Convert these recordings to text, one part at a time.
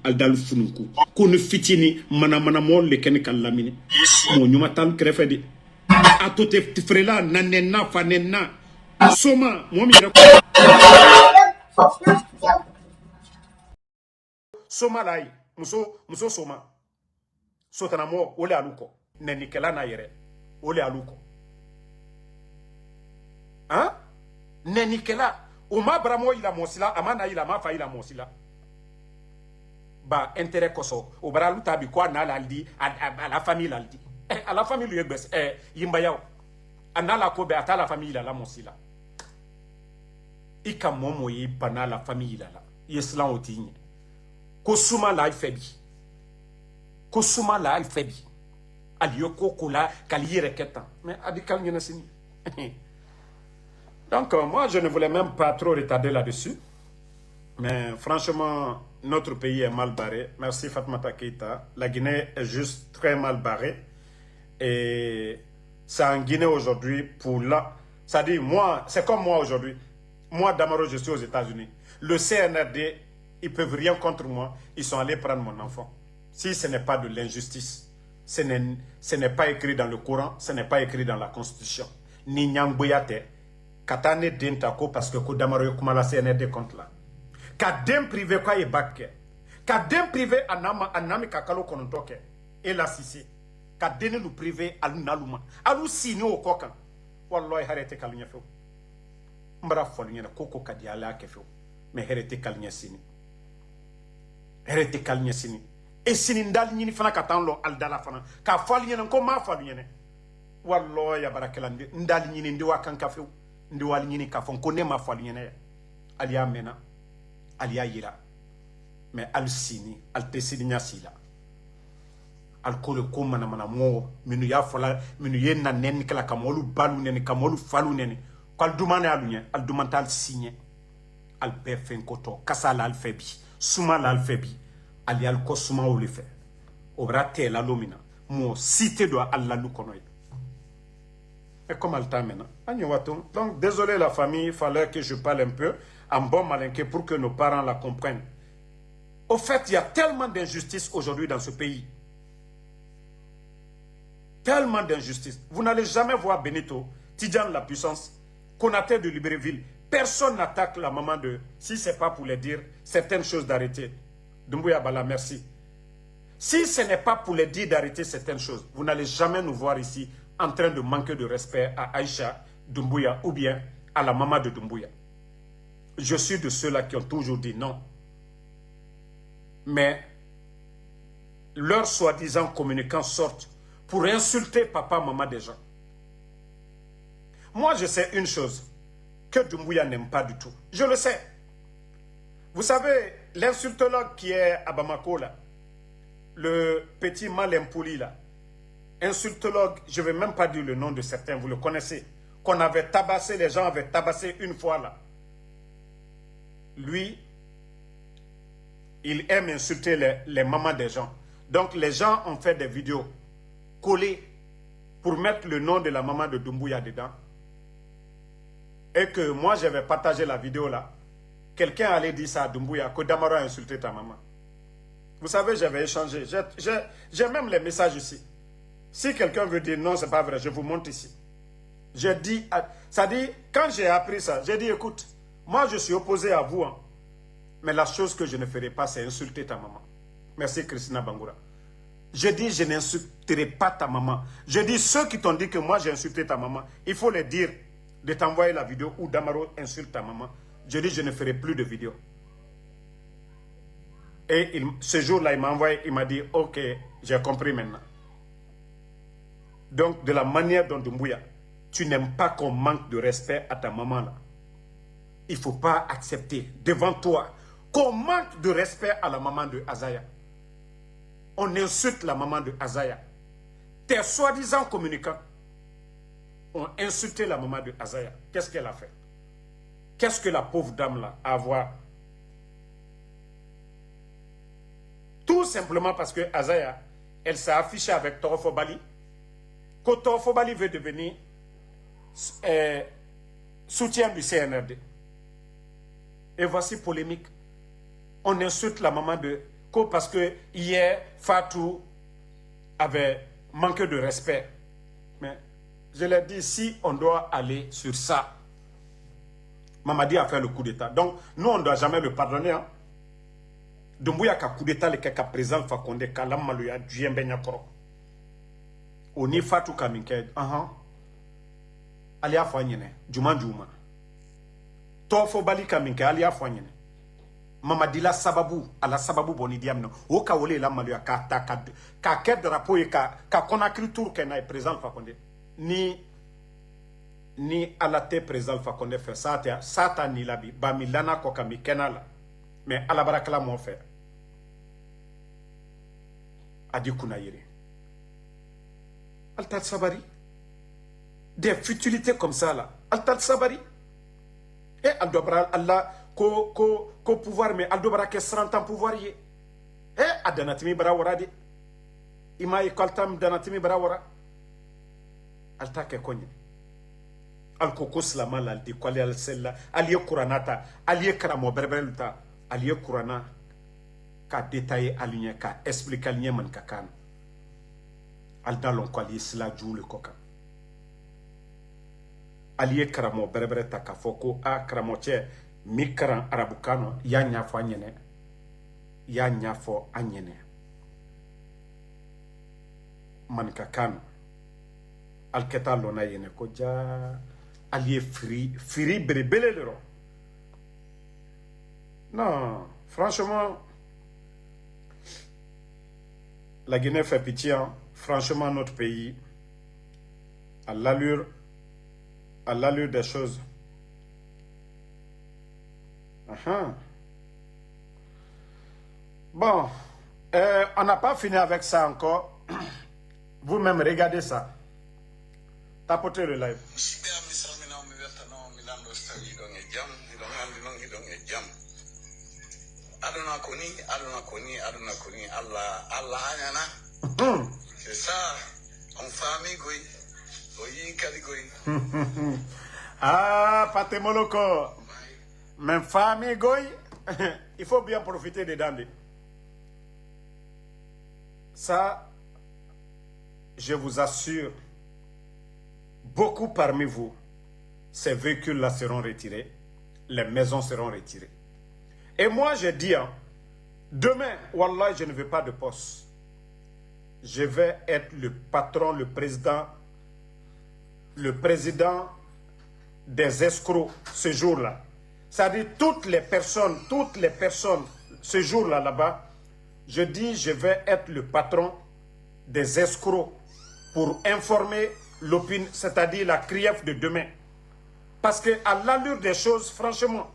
Aldal funuku. Kono fitini mana mol le kene kalamini. Mo nyuma tan krefedi. Atote frela nanena fanena. Soma mo mi Soma lai muso soma. Sotana mo ole aluko. Nenikela na yere. Ole aluko. Hein? Nenikela. Uma bramo ila mosila amana ila mafa ila mosila. Ba intérêt koso o baralu tabi ko na laldi à la famille laldi à la famille lui gbes yimba yaw anala ko be ata la famille la mosila ika momo yi bana la famille la yeslan otinye ko suma la febi ko suma la febi aliyo ko kola kalire ketan mais adikal nyena sini. Donc moi je ne voulais même pas trop retarder là-dessus, mais franchement notre pays est mal barré. Merci Fatoumata Keïta. La Guinée est juste très mal barrée. Et c'est en Guinée aujourd'hui pour là. Ça dit, moi, c'est comme moi aujourd'hui. Moi, Damaro, je suis aux États-Unis. Le CNRD, ils peuvent rien contre moi. Ils sont allés prendre mon enfant. Si ce n'est pas de l'injustice, ce n'est pas écrit dans le Coran, ce n'est pas écrit dans la Constitution. Ni Nyangboyate, Katane Dentako, parce que Damaro Yokuma la CNRD contre là. Kadem privé quoi est bakke. Kadem privé anami kakalo konontoke. Et la sisi. Kadene lu privé alu naluma. Alu sini o kokan. Wallahi harete kalunya feu. Mbara folunya na koko kadi ala ke feu. Mais herete kalunya sini. Herete kalunya sini. E sini ndal nyini fana katanlo aldala fana. Ka folunya na ko ma folunya ne. Wallahi ya barakelande ndal nyini ndi wakan ka feu. Ndi wal nyini ka fon ko ne ma folunya ne. Aliya mena. Alia yira mais al sini al tesini nyasila al kole ko mana mo minu ya fola minu yenna nen kala kamolu balu nen kamolu falu nen kal dumane alunya al dumantal signé al befen koto kasala al febi suma al febi al yal ko suma o le fe obrate la lomina mo cité do alla lu konoy et comme al tamena agno waton. Donc désolé la famille, il fallait que je parle un peu en bon malinqué pour que nos parents la comprennent. Au fait, il y a tellement d'injustice aujourd'hui dans ce pays. Tellement d'injustice. Vous n'allez jamais voir Benito, Tidjane la puissance, Konaté de Libreville. Personne n'attaque la maman de... Si ce n'est pas pour les dire certaines choses d'arrêter. Doumbouya Bala, merci. Si ce n'est pas pour les dire d'arrêter certaines choses, vous n'allez jamais nous voir ici en train de manquer de respect à Aïcha Doumbouya ou bien à la maman de Doumbouya. Je suis de ceux-là qui ont toujours dit non. Mais leurs soi-disant communicants sortent pour insulter papa, maman des gens. Moi, je sais une chose que Doumbouya n'aime pas du tout. Je le sais. Vous savez, l'insultologue qui est à Bamako, là, le petit Malempouli, là, insultologue, je ne vais même pas dire le nom de certains, vous le connaissez, qu'on avait tabassé, les gens avaient tabassé une fois, là. Lui, il aime insulter les mamans des gens. Donc les gens ont fait des vidéos collées pour mettre le nom de la maman de Doumbouya dedans. Et que moi j'avais partagé la vidéo là. Quelqu'un allait dire ça à Doumbouya, que Damaro a insulté ta maman. Vous savez, j'avais échangé. J'ai même les messages ici. Si quelqu'un veut dire non, c'est pas vrai, je vous montre ici. J'ai dit, ça dit, quand j'ai appris ça, j'ai dit écoute, moi, je suis opposé à vous. Hein. Mais la chose que je ne ferai pas, c'est insulter ta maman. Merci, Christina Bangoura. Je dis, je n'insulterai pas ta maman. Je dis, ceux qui t'ont dit que moi, j'ai insulté ta maman, il faut les dire de t'envoyer la vidéo où Damaro insulte ta maman. Je dis, je ne ferai plus de vidéo. Et ce jour-là, il m'a envoyé, il m'a dit, ok, j'ai compris maintenant. Donc, de la manière dont Doumbouya, tu n'aimes pas qu'on manque de respect à ta maman là. Il ne faut pas accepter devant toi qu'on manque de respect à la maman de Azaya. On insulte la maman de Azaya. Tes soi-disant communicants ont insulté la maman de Azaya. Qu'est-ce qu'elle a fait? Qu'est-ce que la pauvre dame là a à voir? Tout simplement parce que Azaya, elle s'est affichée avec Torofo Bali. Que Torofo Bali veut devenir soutien du CNRD. Et voici polémique. On insulte la maman de... parce que hier, Fatou avait manqué de respect. Mais je l'ai dit, si on doit aller sur ça, Mamadi a fait le coup d'État. Donc, nous, on ne doit jamais le pardonner. Hein. Doumbouya a coup d'État, le président Fakonde, Kalam Maluya, Djembe Nyakoro. Oni Fatou Kaminke, Alia Fanyene, Djuma Djuma. Tofo Bali Kaminke, Alia Fanyene. Mamadi la sababu, ala sababu boni diamno. Oka wole la Maluya, ka ket drapeau et ka konakri tour ke na président Fakonde. Ni alate président Fakonde fait ça sata ni labi ba milana ko kami kenala mais ala barakala mo fait adi kuna yiri altat sabari des futilités comme ça là altat sabari et aldobra Allah ko pouvoir mais aldobra ke 30 ans pouvoir y et adanatimi bara waradi ima ikaltam danatimi bara wara alta ke konyi alkoko slama la de kwali al sella aliye kuranata aliye karamo berbeluta aliye kurana ka détailler aligné ka expliquer aligné man kakan al dalon kwali sla jule koka aliye karamo berbereta ka foko a karamo che mikaran arabukano ya nyafo anyene ya nyafo anyene man kakan al keta lona yene ko ja allié firi berebele le ro. Non, franchement, la Guinée fait pitié. Hein. Franchement, notre pays, à l'allure des choses. Bon, on n'a pas fini avec ça encore. Vous-même, regardez ça. Tapotez le live. C'est ça, on famille goy. Oyi kali goy. Ah, Pate Moloko. Même famille goy. Il faut bien profiter dedans. Ça, je vous assure, beaucoup parmi vous, ces véhicules-là seront retirés, les maisons seront retirées. Et moi, je dis, hein, demain, Wallah, je ne veux pas de poste. Je vais être le patron, le président des escrocs ce jour-là. C'est-à-dire toutes les personnes, ce jour-là, là-bas, je dis, je vais être le patron des escrocs pour informer l'opinion, c'est-à-dire la CRIEF de demain. Parce qu'à l'allure des choses, franchement,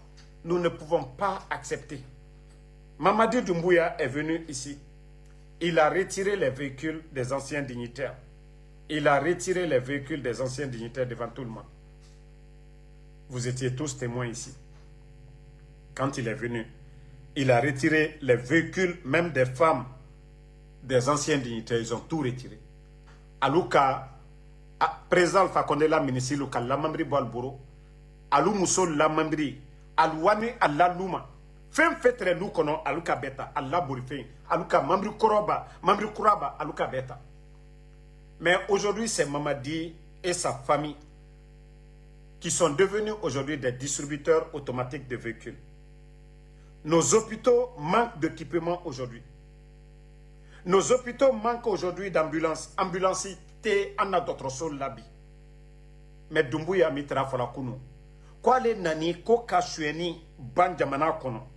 nous ne pouvons pas accepter. Mamadi Doumbouya est venu ici. Il a retiré les véhicules des anciens dignitaires. Il a retiré les véhicules des anciens dignitaires devant tout le monde. Vous étiez tous témoins ici. Quand il est venu, il a retiré les véhicules, même des femmes, des anciens dignitaires. Ils ont tout retiré. Alouka, président Fakonde la ministre, la membri Boalboro, Alou Moussol la membri, Alouane Allah Luma. Fem fetre lu kono aluka beta Allah borife aluka membri koroba membri kuraba aluka beta. Mais aujourd'hui c'est Mamadi et sa famille qui sont devenus aujourd'hui des distributeurs automatiques de véhicules. Nos hôpitaux manquent d'équipement aujourd'hui. Nos hôpitaux manquent aujourd'hui d'ambulances. Ambulancité en a d'autres sols labi. Mais Doumbouya mitra fola kunu. Kwa le nani ko kashweni ban jamana kono.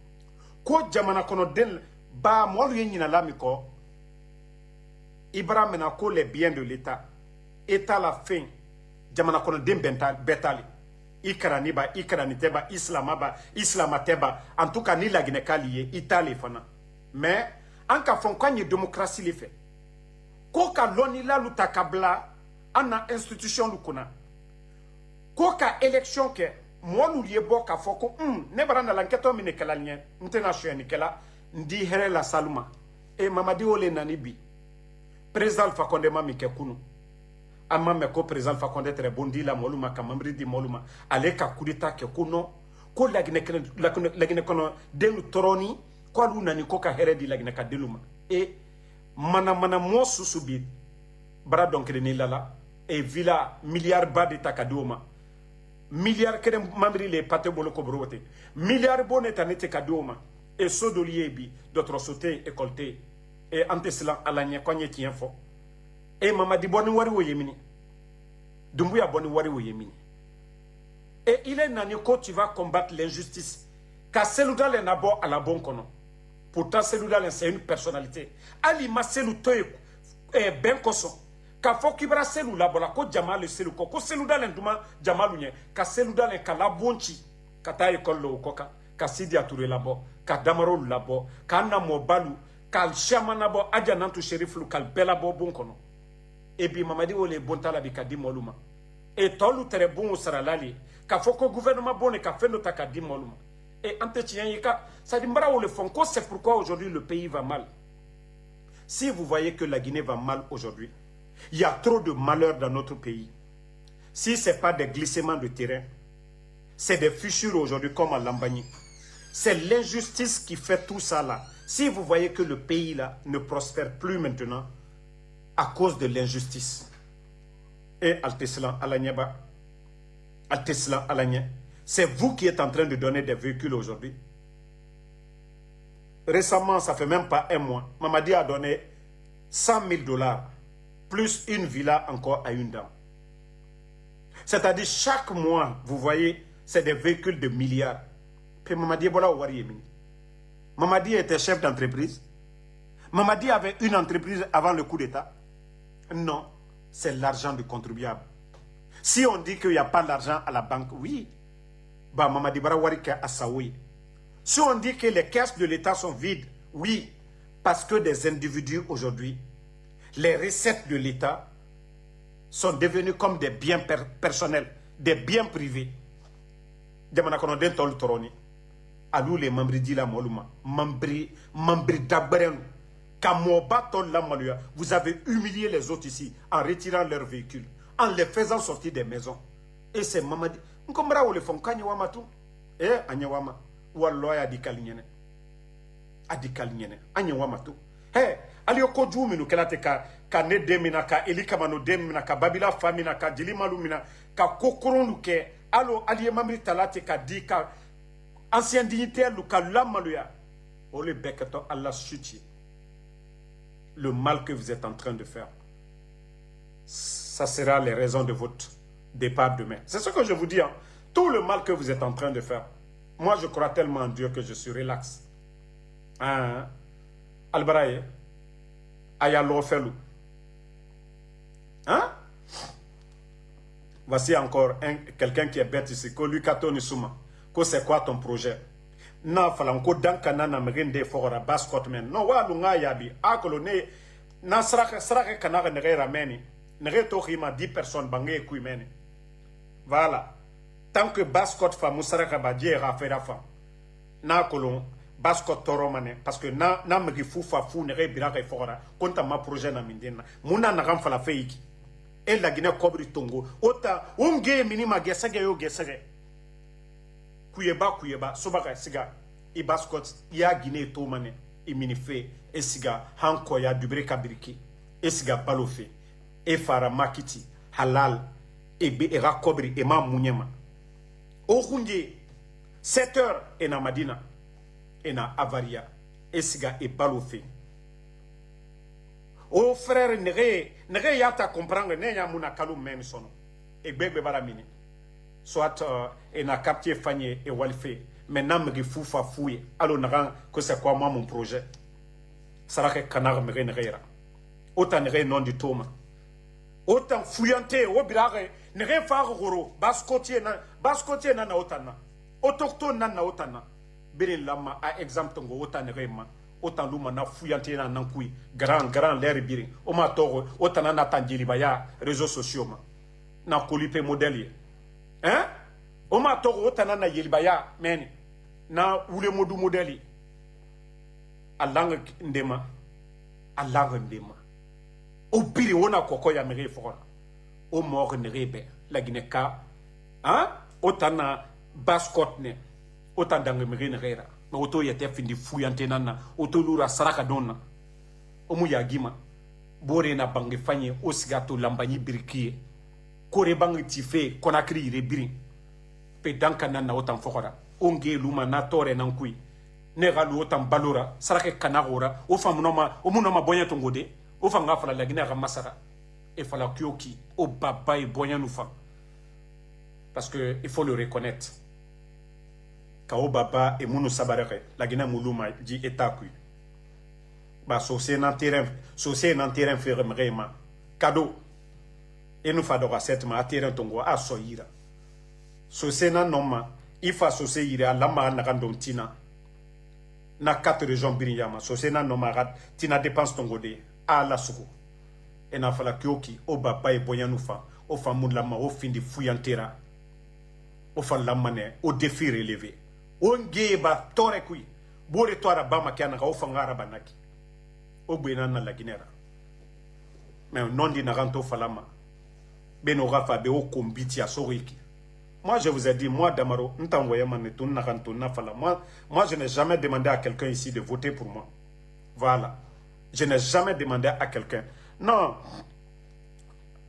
Ko jamana kono den ba molu yenyina lamiko. Ibrahim na ko les biens de l'État. État la fin. Jamana kono den betali. Ikaraniba, Ikaraniteba, Islamateba. En tout cas, ni la Guinée lié, Italie fana. Mais, en cas fon kanye démocratie li fait. Koka loni la luta kabla, ana institution lukuna. Koka élection ke, moi nous lié bo ka foko, ne barana l'enquête mine kelalien, ntena choueni kela, ndi here la saluma. E mamadi ole nanibi. Président Fakonde mami ke kunu. Amma me ko président Fakonde très bon di la moluma kamambri di moluma ale ka kudita ke kuno ko la Guinée kono delu toroni Quoi l'ou nani ko ka heredi la ka deluma. Et mana mo susubi bara donc ni lala et villa milliard ba de takadoma. Milliard kere mambri le pate bolo ko brote. Milliard bonne tanete kadoma. Et sodolier bi d'autres sauté et colté. Et anteslan alanya kwanye tien fo. Et mamadi boni wari wo yemini. Dumbuya boni wari wo yemini. Et il est nani ko tu vas combattre l'injustice. Car Selouda le nabo à la bonne kono. Pourtant Selouda c'est une personnalité. Ali ma Selou toy ben koso. Ka fo kibra Selou la bola ko Jamal Selou ko Selouda le nduma Jamalu nye. Ka Selouda le kala bonchi. Ka ta école lo koka. Ka Sidi Touré labo. Ka Damaro labo. Ka na Mobalu. Ka Chamana bo adja nantu shérif lu kal bela bo bon kono. Et puis mamadi ole bontala bi kadi moluma. Et tolu tere bon saralali. Ka fo ko gouvernement bonne ka fendo ta kadi moluma. Et entretien yika ça dit mbara le fond c'est pourquoi aujourd'hui le pays va mal. Si vous voyez que la Guinée va mal aujourd'hui, il y a trop de malheurs dans notre pays. Si ce n'est pas des glissements de terrain, c'est des fissures aujourd'hui comme à Lambani. C'est l'injustice qui fait tout ça là. Si vous voyez que le pays là ne prospère plus maintenant à cause de l'injustice. Et Alteslan Alanyaba, Alteslan Alanya, c'est vous qui êtes en train de donner des véhicules aujourd'hui. Récemment, ça fait même pas un mois, Mamadi a donné 100 000 $, plus une villa encore à une dame. C'est-à-dire chaque mois, vous voyez, c'est des véhicules de milliards. Puis Mamadi Bola Ouariemi. Mamadi était chef d'entreprise. Mamadi avait une entreprise avant le coup d'État. Non, c'est l'argent du contribuable. Si on dit qu'il n'y a pas d'argent à la banque, oui. Bah, Mamadi Bara Warika Assaoui. Si on dit que les caisses de l'État sont vides, oui. Parce que des individus aujourd'hui, les recettes de l'État sont devenues comme des biens personnels, des biens privés. Demanakonoden tol toroni. Alou les membres di la moluma. Membri d'Abrenu. Kamoba tol la maluya. Vous avez humilié les autres ici en retirant leurs véhicules, en les faisant sortir des maisons. Et c'est Mamadi. Nkombra ou le font kanyawama tout. Eh, anyawama. Walloya di kalinyene. Adi kalinyene. Anyawama tout. Eh, alioko djuminu kelate ka ne demina ka elikamano demina ka babila famina ka dilimalumina ka kokoronu ke alo aliye mamri talate ka di ka ancien dignitaire lu ka lamaluya. Ole beketo Allah chuti. Le mal que vous êtes en train de faire, ça sera les raisons de votre départ demain. C'est ce que je vous dis. Hein. Tout le mal que vous êtes en train de faire. Moi, je crois tellement en Dieu que je suis relax. Hein? Albaraye, Ayalo Felou. Hein? Voici encore quelqu'un qui est bête ici. Ko lui kato ni suma. Ko c'est quoi ton projet? Na falanko dankana na mrinde fora baskot men. No wa lunga yabi. Akolo ne na sraka kanara nere rameni. Nere to khima 10 personnes bangé kuimeni. Voilà. Tant que baskot fa musaraka ba diera fera fa. Na kolon baskot toromane parce que na mri fufa fu nere biraka fora konta ma projet na mindena. Muna na ram fala feiki. Et la Guinée kobri tongo. Ota unge minima gesage yo gesage. Kuyeba sobaka siga ibaskot ya Guinée to mane iminife esiga hanko ya dubre kabiriki esiga balofe e fara makiti halal ebe era kobri e ma munyema o hunje 7 heures e na Madina e na Avaria esiga e balofe o frère nere yata comprendre ne ya muna kalu men sono e gbegbe baramini soit na captier fagné et walfé maintenant me foufa fouille alors naran que c'est quoi moi mon projet ça que canard me renera autant ne non du toma autant fouillanté au bilare ne faire goro baskotier na otana autochtone na otana bere lama a exemple ngo autant ne ma autant luma na fouillanté na nankui grand l'air biri o ma toro autant na tangili baya réseaux sociaux ma na kolipé modèle. Hein? Oma toro tanana yelibaya meni na wule modu modeli alanga ndema o biri wona koko ya mere fora o mor nerebe la gineka hein otana baskot ne otandanga mere nerera mais auto yete findi fuyante nana auto lura saraka donna omu yagima bore na bangi fanye osigato lambanyi birkiye kore bangi tife konakri ire biri pe danka nana otan fokora onge luma na tore nan kui ne galu otan balura sarake kanagora o famunoma o munoma bonya tongode o fanga fala lagina ga masara e fala kyoki o baba e bonya nufa parce que il faut le reconnaître kao baba e munu sabareke lagina muluma di etakui ba société nan terrain fermement cadeau et nous fa doka setma terrain tongo a soyira société nan noma ifa société ira lama na kandon tina na 4 régions biriyama société nan noma rat tina dépense tongo de a la suko et na fala kyoki o baba e boyanu fa o famu lama o findi fuyantera o fa lamane o défi relevé on geba tore kui bore toara bama kiana ka o fangara banaki o bwena na la guinera mais non di naranto falama beno rafa be o kombiti asoriki. Moi je vous ai dit, moi Damaro ntangoya manetun naranto na fala moi je n'ai jamais demandé à quelqu'un ici de voter pour moi. Voilà, je n'ai jamais demandé à quelqu'un. Non,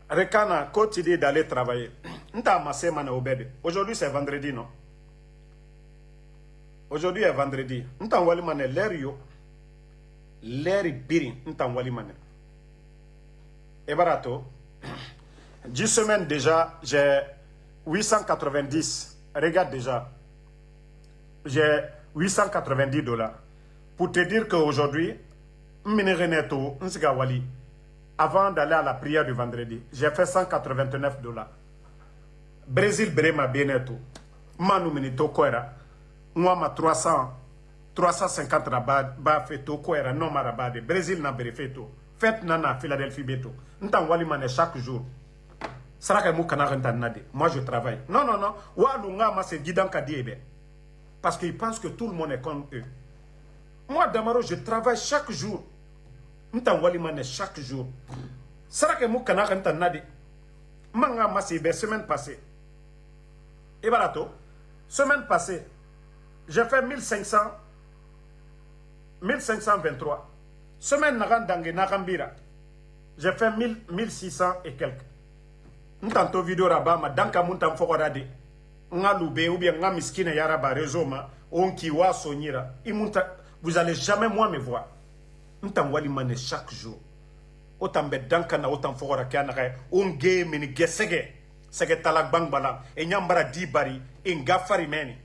Rekana quotidien d'aller travailler. Nta masse mana obede. Aujourd'hui c'est vendredi non? Aujourd'hui est vendredi. Nta wali mane l'air yo. L'air biri nta wali mane. Et barato 10 semaines déjà, j'ai 890. Regarde déjà. J'ai 890 $. Pour te dire qu'aujourd'hui, avant d'aller à la prière du vendredi, j'ai fait 189 $. Brésil Brema Bieneto. Manu Minito Koera. Moi, ma 350 rabat, ba feto Koera, non marabade. Brésil n'a berefeto. Fête nana, Philadelphie Beto. N'tan wali mané chaque jour. Moi je travaille. Non, non, non. Walunga c'est guidant kadiebe. Parce qu'ils pensent que tout le monde est comme eux. Moi, Damaro, je travaille chaque jour. N'tan wali mané chaque jour. Sarake mou kanarenta nade. Manga massé, semaine passée. Et barato, semaine passée, j'ai fait 1523. Semaine narandange narambira, j'ai fait 1600 et quelques. Ntanto vidéo rabama danka muntam fokorade. Nga lube ou bien nga miskine yaraba rezoma onki wa sonyira. Vous allez jamais moi me voir. Ntan wali mane chaque jour. Autant be danka na autant fokora kanare onge mini gesege. Sege talak bang bala e nyambara di bari e ngafari meni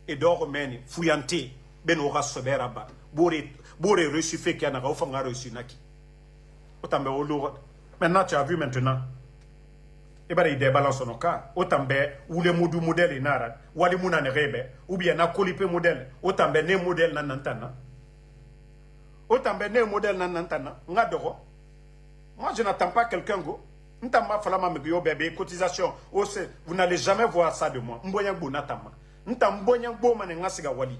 e doro meni fuyante ben ora sobera ba bore reçu fait qu'il y a un reçu naki. Autant be olo. Maintenant tu as vu maintenant. Et bah il débalance son cas. Autant be ou le modu modèle inara wali muna ne rebe ou bien na kolipé modèle autant be ne modèle nanantana. Autant be ne modèle nanantana ngadoro. Moi je n'attends pas quelqu'un go. Bébé, cotisation, vous n'allez jamais voir ça de moi. Mbonya bo natama. Mbonya bo mane ngasiga wali.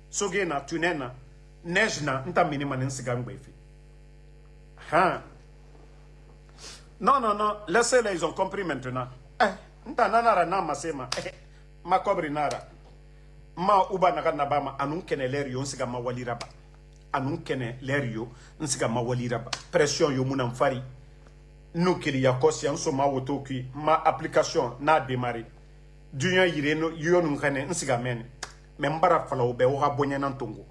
Sogena tunena nejna mini mane nsiga ngbefi. Non non non, laissez-les, ils ont compris maintenant. Ntananara na masema. Ma kobri nara. Ma uba naganabama anun kene lerio nsiga mawali raba. Anun kene lerio nsiga mawali raba. Pression yo munamfari. Nous qui y a conscience ma auto qui ma application n'a démarré. Dunya yireno yonu ngane nsigamene. Membara fala obe ora bonya nantongo.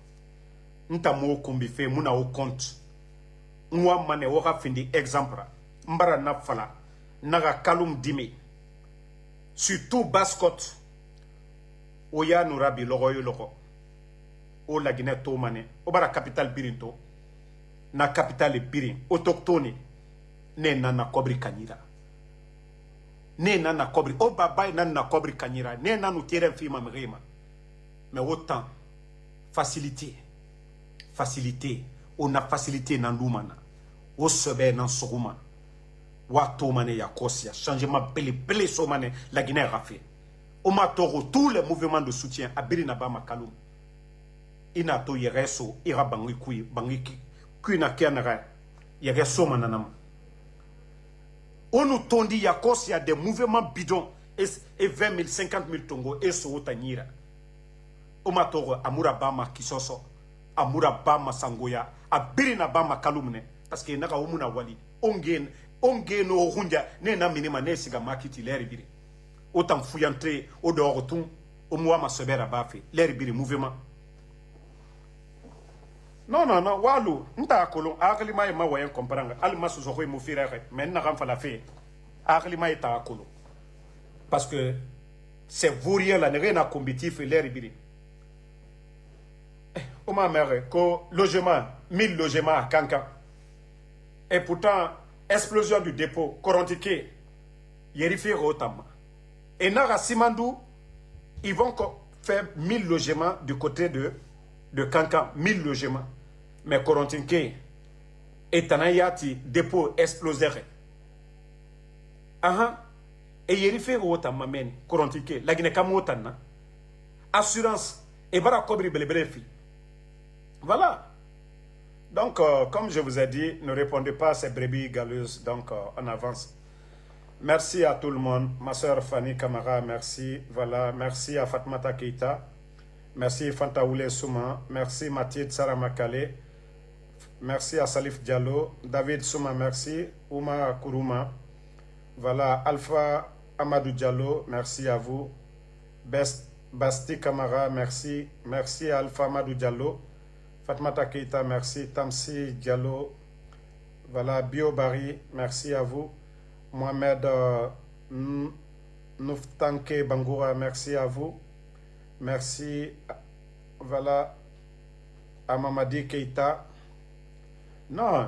Nta mo kombi fe muna o compte. Nwa mane ora findi exemple. Mbara na fala naga kalum dime. Surtout bascot. Oya nurabi logo yo logo. O la Guinée to mane. Obara capital birinto. Na capital birin autochtone. Ne nana kobri kanyira. Ne nana kobri. O baba nana kobri kanyira. Ne nanu tirer fima mrema. Mais autant facilité. Facilité. On a facilité nan lumana. O sebe nan soguma. Wa to mane ya kosia. Changement bele so mane la Guinée a fait. O ma toro tous les mouvements de soutien à Birina Bama Kalum. Ina to yereso ira bangi kui bangi kui na kianara. Yereso mananam. On nous tondi yakos, il y a des mouvements bidons et 20 000, 50 000 tongo et so tanira. Omatoro Amura Bama Kisoso, Amura Bama Sangoya, Abirina Bama Kalumne, parce que Naga Omuna Wali, Ongen no Hunja, Nena Minima Nesiga Makiti, l'Eribiri. Autant fouillanté, au dehors tout, au Mouama Sebera Bafi, l'Eribiri mouvement. Non, Walou, Nta Kolon, Aglima et Mawayan comprendre, Alma Souzoro et Moufirere, mais Naram Falafé, Aglima et Taakolo. Parce que c'est vaurien là, n'est rien à combatif et l'Eribiri. Au mère, que logement, 1000 logements à Kankan. Et pourtant, explosion du dépôt, Korontiké, Yerifi Rotama. Et Nara Simandou, ils vont faire 1000 logements du côté de Kankan, 1000 logements. Mais Korontiké, et Tanayati, dépôt explosé. Aha. Et Yerifi Rotama, men, Korontiké, la Guinée Kamotana. Assurance, et Bara Kobri Belebelefi. Voilà. Donc, comme je vous ai dit, ne répondez pas à ces brebis galeuses. Donc, on avance. Merci à tout le monde. Ma soeur Fanny Kamara, merci. Voilà. Merci à Fatmata Keita. Merci Fanta Oule Souma. Merci Mathilde Saramakale. Merci à Salif Diallo. David Souma, merci. Ouma Kourouma. Voilà. Alpha Amadou Diallo, merci à vous. Basti Kamara, merci. Merci à Alpha Amadou Diallo. Fatmata Keita, merci. Tamsi Diallo, voilà. Bio Bari, merci à vous. Mohamed Nouftanke Bangoura, merci à vous. Merci, voilà. À Mamadi Keita. Non,